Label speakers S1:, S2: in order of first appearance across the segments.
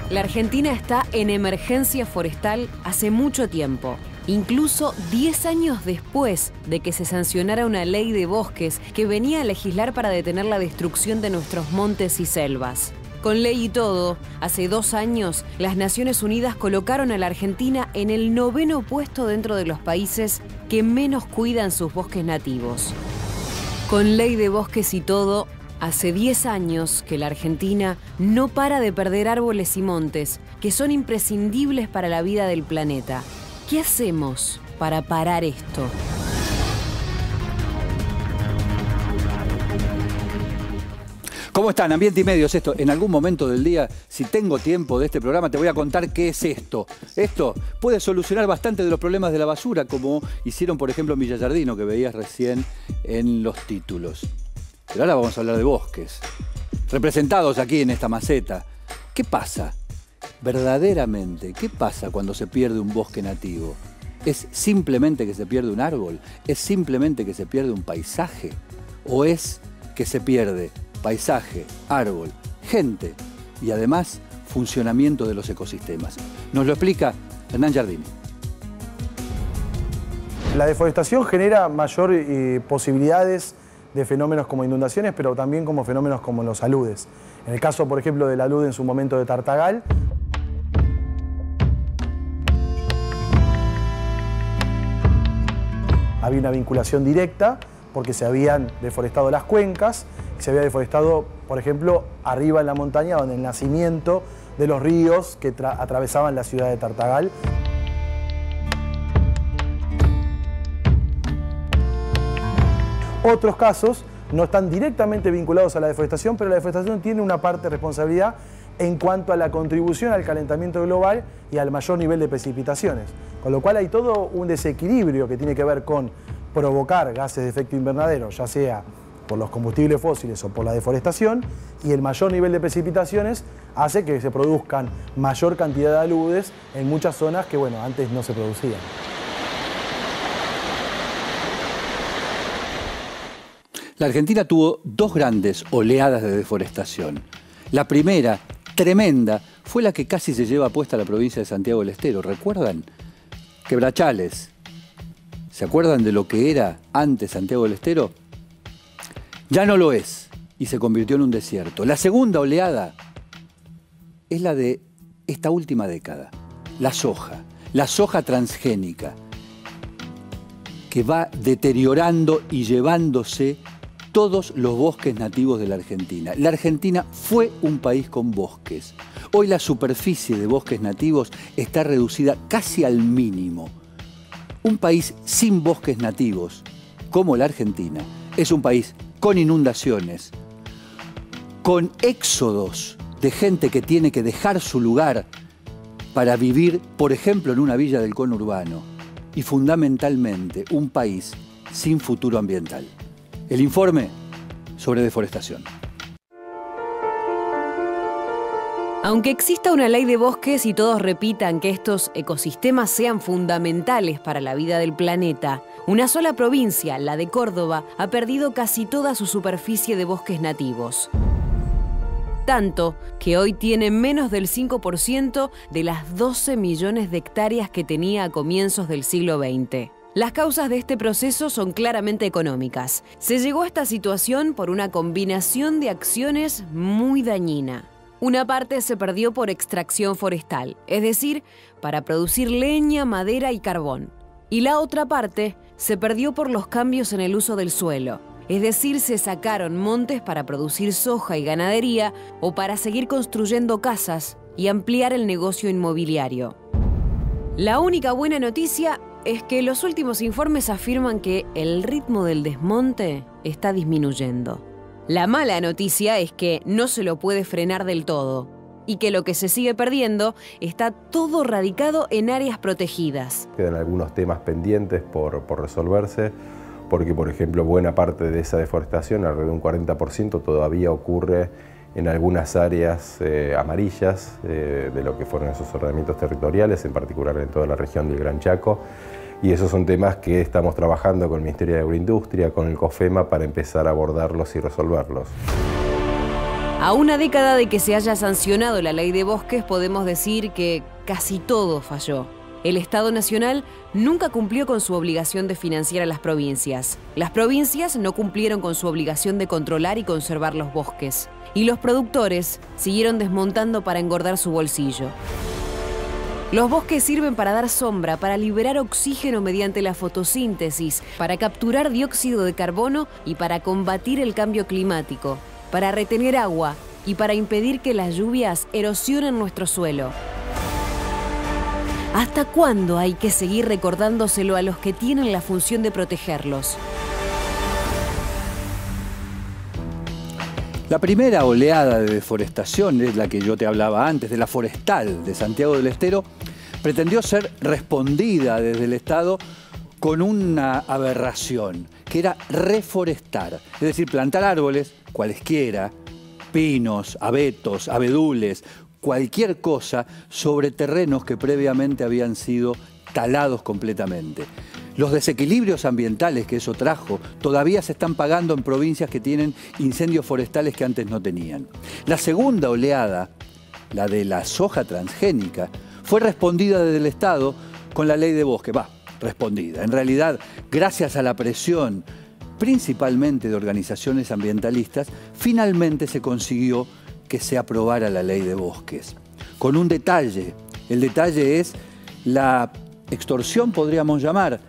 S1: La Argentina está en emergencia forestal hace mucho tiempo, incluso 10 años después de que se sancionara una ley de bosques que venía a legislar para detener la destrucción de nuestros montes y selvas. Con ley y todo, hace 2 años, las Naciones Unidas colocaron a la Argentina en el 9º puesto dentro de los países que menos cuidan sus bosques nativos. Con ley de bosques y todo, hace 10 años que la Argentina no para de perder árboles y montes que son imprescindibles para la vida del planeta. ¿Qué hacemos para parar esto?
S2: ¿Cómo están? Ambiente y Medios, esto. En algún momento del día, si tengo tiempo de este programa, te voy a contar qué es esto. Esto puede solucionar bastante de los problemas de la basura, como hicieron, por ejemplo, en Villa Giardino, que veías recién en los títulos. Pero ahora vamos a hablar de bosques, representados aquí en esta maceta. ¿Qué pasa? Verdaderamente, ¿qué pasa cuando se pierde un bosque nativo? ¿Es simplemente que se pierde un árbol? ¿Es simplemente que se pierde un paisaje? ¿O es que se pierde paisaje, árbol, gente y además funcionamiento de los ecosistemas? Nos lo explica Hernán Giardini.
S3: La deforestación genera mayor posibilidades de fenómenos como inundaciones, pero también como fenómenos como los aludes. En el caso, por ejemplo, del alude en su momento de Tartagal, había una vinculación directa porque se habían deforestado las cuencas, se había deforestado, por ejemplo, arriba en la montaña, donde el nacimiento de los ríos que atravesaban la ciudad de Tartagal. Otros casos no están directamente vinculados a la deforestación, pero la deforestación tiene una parte de responsabilidad en cuanto a la contribución al calentamiento global y al mayor nivel de precipitaciones. Con lo cual hay todo un desequilibrio que tiene que ver con provocar gases de efecto invernadero, ya sea por los combustibles fósiles o por la deforestación, y el mayor nivel de precipitaciones hace que se produzcan mayor cantidad de aludes en muchas zonas que, bueno, antes no se producían.
S2: La Argentina tuvo 2 grandes oleadas de deforestación. La primera, tremenda, fue la que casi se lleva puesta la provincia de Santiago del Estero. ¿Recuerdan? Quebrachales. ¿Se acuerdan de lo que era antes Santiago del Estero? Ya no lo es y se convirtió en un desierto. La segunda oleada es la de esta última década. La soja transgénica, que va deteriorando y llevándose todos los bosques nativos de la Argentina. La Argentina fue un país con bosques. Hoy la superficie de bosques nativos está reducida casi al mínimo. Un país sin bosques nativos, como la Argentina, es un país con inundaciones, con éxodos de gente que tiene que dejar su lugar para vivir, por ejemplo, en una villa del conurbano, y fundamentalmente un país sin futuro ambiental. El informe sobre deforestación.
S1: Aunque exista una ley de bosques y todos repitan que estos ecosistemas sean fundamentales para la vida del planeta, una sola provincia, la de Córdoba, ha perdido casi toda su superficie de bosques nativos. Tanto que hoy tiene menos del 5% de las 12 millones de hectáreas que tenía a comienzos del siglo XX. Las causas de este proceso son claramente económicas. Se llegó a esta situación por una combinación de acciones muy dañina. Una parte se perdió por extracción forestal, es decir, para producir leña, madera y carbón. Y la otra parte se perdió por los cambios en el uso del suelo, es decir, se sacaron montes para producir soja y ganadería o para seguir construyendo casas y ampliar el negocio inmobiliario. La única buena noticia es que los últimos informes afirman que el ritmo del desmonte está disminuyendo. La mala noticia es que no se lo puede frenar del todo y que lo que se sigue perdiendo está todo radicado en áreas protegidas.
S4: Quedan algunos temas pendientes por resolverse, porque, por ejemplo, buena parte de esa deforestación, alrededor de un 40%, todavía ocurre en algunas áreas amarillas de lo que fueron esos ordenamientos territoriales, en particular en toda la región del Gran Chaco. Y esos son temas que estamos trabajando con el Ministerio de Agroindustria, con el COFEMA, para empezar a abordarlos y resolverlos.
S1: A una década de que se haya sancionado la ley de bosques, podemos decir que casi todo falló. El Estado Nacional nunca cumplió con su obligación de financiar a las provincias. Las provincias no cumplieron con su obligación de controlar y conservar los bosques. Y los productores siguieron desmontando para engordar su bolsillo. Los bosques sirven para dar sombra, para liberar oxígeno mediante la fotosíntesis, para capturar dióxido de carbono y para combatir el cambio climático, para retener agua y para impedir que las lluvias erosionen nuestro suelo. ¿Hasta cuándo hay que seguir recordándoselo a los que tienen la función de protegerlos?
S2: La primera oleada de deforestación, es la que yo te hablaba antes, de la forestal de Santiago del Estero, pretendió ser respondida desde el Estado con una aberración, que era reforestar, es decir, plantar árboles, cualesquiera, pinos, abetos, abedules, cualquier cosa sobre terrenos que previamente habían sido talados completamente. Los desequilibrios ambientales que eso trajo todavía se están pagando en provincias que tienen incendios forestales que antes no tenían. La segunda oleada, la de la soja transgénica, fue respondida desde el Estado con la ley de bosque. Respondida. En realidad, gracias a la presión principalmente de organizaciones ambientalistas, finalmente se consiguió que se aprobara la ley de bosques. Con un detalle. El detalle es la extorsión, podríamos llamar,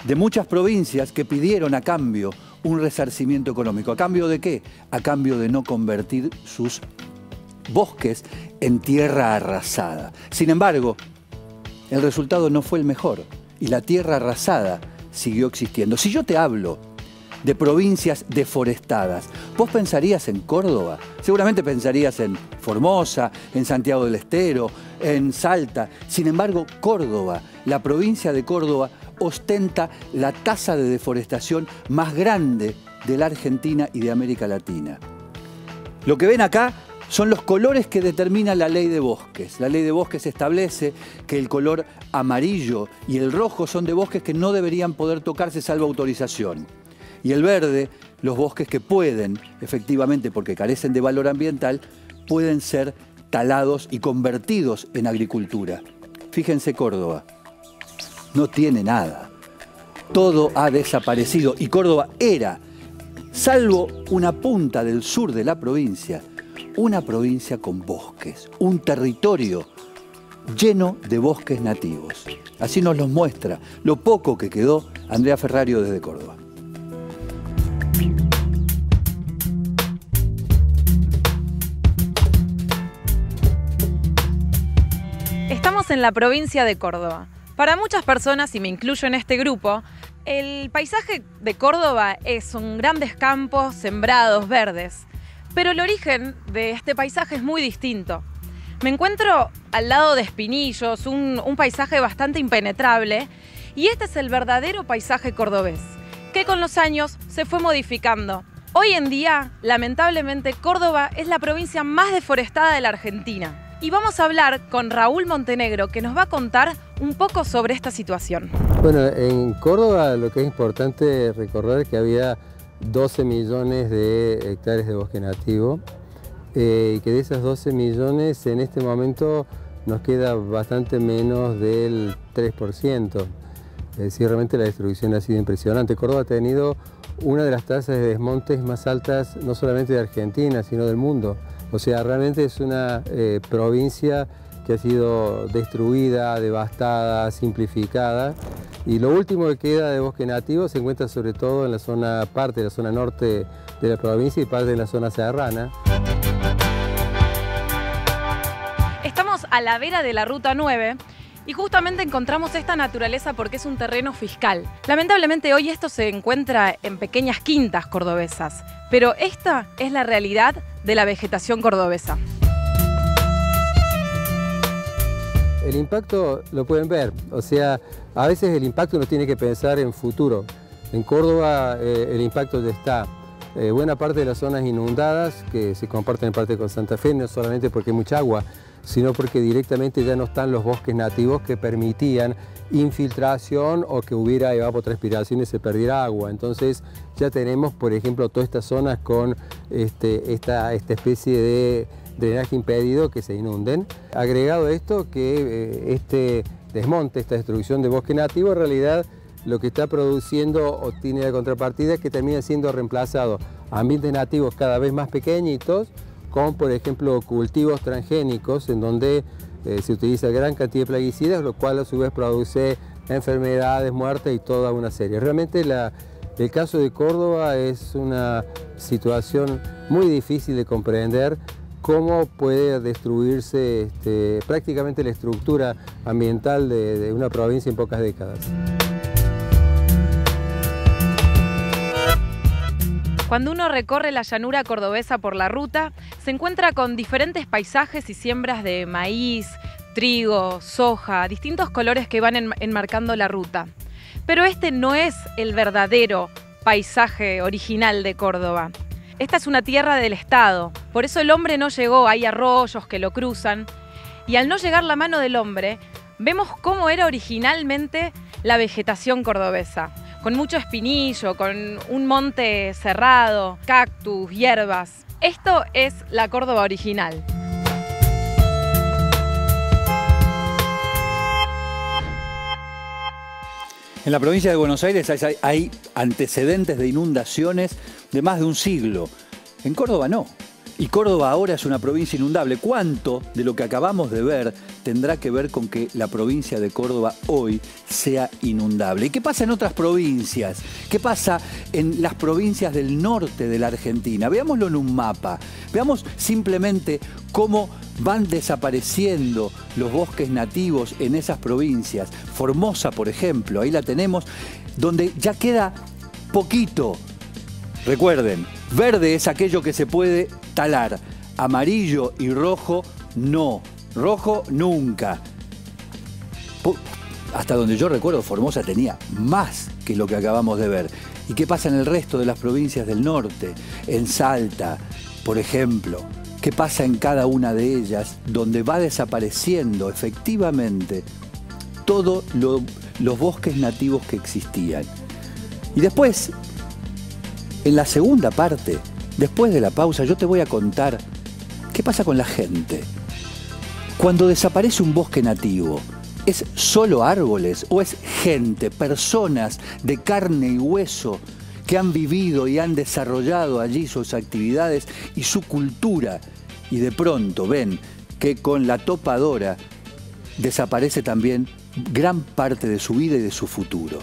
S2: de muchas provincias que pidieron a cambio un resarcimiento económico. ¿A cambio de qué? A cambio de no convertir sus bosques en tierra arrasada. Sin embargo, el resultado no fue el mejor y la tierra arrasada siguió existiendo. Si yo te hablo de provincias deforestadas, ¿vos pensarías en Córdoba? Seguramente pensarías en Formosa, en Santiago del Estero, en Salta. Sin embargo, Córdoba, la provincia de Córdoba, ostenta la tasa de deforestación más grande de la Argentina y de América Latina. Lo que ven acá son los colores que determina la ley de bosques. La ley de bosques establece que el color amarillo y el rojo son de bosques que no deberían poder tocarse salvo autorización. Y el verde, los bosques que pueden, efectivamente, porque carecen de valor ambiental, pueden ser talados y convertidos en agricultura. Fíjense Córdoba. No tiene nada. Todo ha desaparecido y Córdoba era, salvo una punta del sur de la provincia, una provincia con bosques, un territorio lleno de bosques nativos. Así nos los muestra lo poco que quedó Andrea Ferrario desde Córdoba.
S5: Estamos en la provincia de Córdoba. Para muchas personas, y me incluyo en este grupo, el paisaje de Córdoba son grandes campos sembrados, verdes. Pero el origen de este paisaje es muy distinto. Me encuentro al lado de Espinillos, un paisaje bastante impenetrable, y este es el verdadero paisaje cordobés, que con los años se fue modificando. Hoy en día, lamentablemente, Córdoba es la provincia más deforestada de la Argentina. Y vamos a hablar con Raúl Montenegro, que nos va a contar un poco sobre esta situación.
S6: Bueno, en Córdoba lo que es importante recordar es que había 12 millones de hectáreas de bosque nativo y que de esas 12 millones en este momento nos queda bastante menos del 3%. Es decir, realmente la destrucción ha sido impresionante. Córdoba ha tenido una de las tasas de desmontes más altas no solamente de Argentina, sino del mundo. O sea, realmente es una provincia que ha sido destruida, devastada, simplificada. Y lo último que queda de bosque nativo se encuentra sobre todo en la zona, parte de la zona norte de la provincia y parte de la zona serrana.
S5: Estamos a la vera de la Ruta 9 y justamente encontramos esta naturaleza porque es un terreno fiscal. Lamentablemente hoy esto se encuentra en pequeñas quintas cordobesas, pero esta es la realidad de la vegetación cordobesa.
S6: El impacto lo pueden ver, o sea, a veces el impacto uno tiene que pensar en futuro. En Córdoba el impacto ya está. Buena parte de las zonas inundadas que se comparten en parte con Santa Fe, no solamente porque hay mucha agua, sino porque directamente ya no están los bosques nativos que permitían infiltración o que hubiera evapotranspiración y se perdiera agua. Entonces ya tenemos, por ejemplo, todas estas zonas con esta especie de drenaje impedido que se inunden. Agregado a esto que este desmonte, esta destrucción de bosque nativo, en realidad lo que está produciendo o tiene la contrapartida es que termina siendo reemplazado ambientes nativos cada vez más pequeñitos con, por ejemplo, cultivos transgénicos en donde se utiliza gran cantidad de plaguicidas, lo cual a su vez produce enfermedades, muertes y toda una serie. Realmente el caso de Córdoba es una situación muy difícil de comprender cómo puede destruirse prácticamente la estructura ambiental de una provincia en pocas décadas.
S5: Cuando uno recorre la llanura cordobesa por la ruta, se encuentra con diferentes paisajes y siembras de maíz, trigo, soja, distintos colores que van enmarcando la ruta. Pero este no es el verdadero paisaje original de Córdoba. Esta es una tierra del Estado, por eso el hombre no llegó, hay arroyos que lo cruzan, y al no llegar la mano del hombre, vemos cómo era originalmente la vegetación cordobesa, con mucho espinillo, con un monte cerrado, cactus, hierbas. Esto es la Córdoba original.
S2: En la provincia de Buenos Aires hay antecedentes de inundaciones de más de un siglo. En Córdoba no. Y Córdoba ahora es una provincia inundable. ¿Cuánto de lo que acabamos de ver tendrá que ver con que la provincia de Córdoba hoy sea inundable? ¿Y qué pasa en otras provincias? ¿Qué pasa en las provincias del norte de la Argentina? Veámoslo en un mapa. Veamos simplemente cómo van desapareciendo los bosques nativos en esas provincias. Formosa, por ejemplo, ahí la tenemos, donde ya queda poquito. Recuerden, verde es aquello que se puede talar, amarillo y rojo no, rojo nunca. Hasta donde yo recuerdo, Formosa tenía más que lo que acabamos de ver. ¿Y qué pasa en el resto de las provincias del norte? En Salta, por ejemplo. ¿Qué pasa en cada una de ellas donde va desapareciendo efectivamente todos los bosques nativos que existían? Y después, en la segunda parte, después de la pausa, yo te voy a contar qué pasa con la gente. Cuando desaparece un bosque nativo, ¿es solo árboles o es gente, personas de carne y hueso que han vivido y han desarrollado allí sus actividades y su cultura? Y de pronto ven que con la topadora desaparece también gran parte de su vida y de su futuro.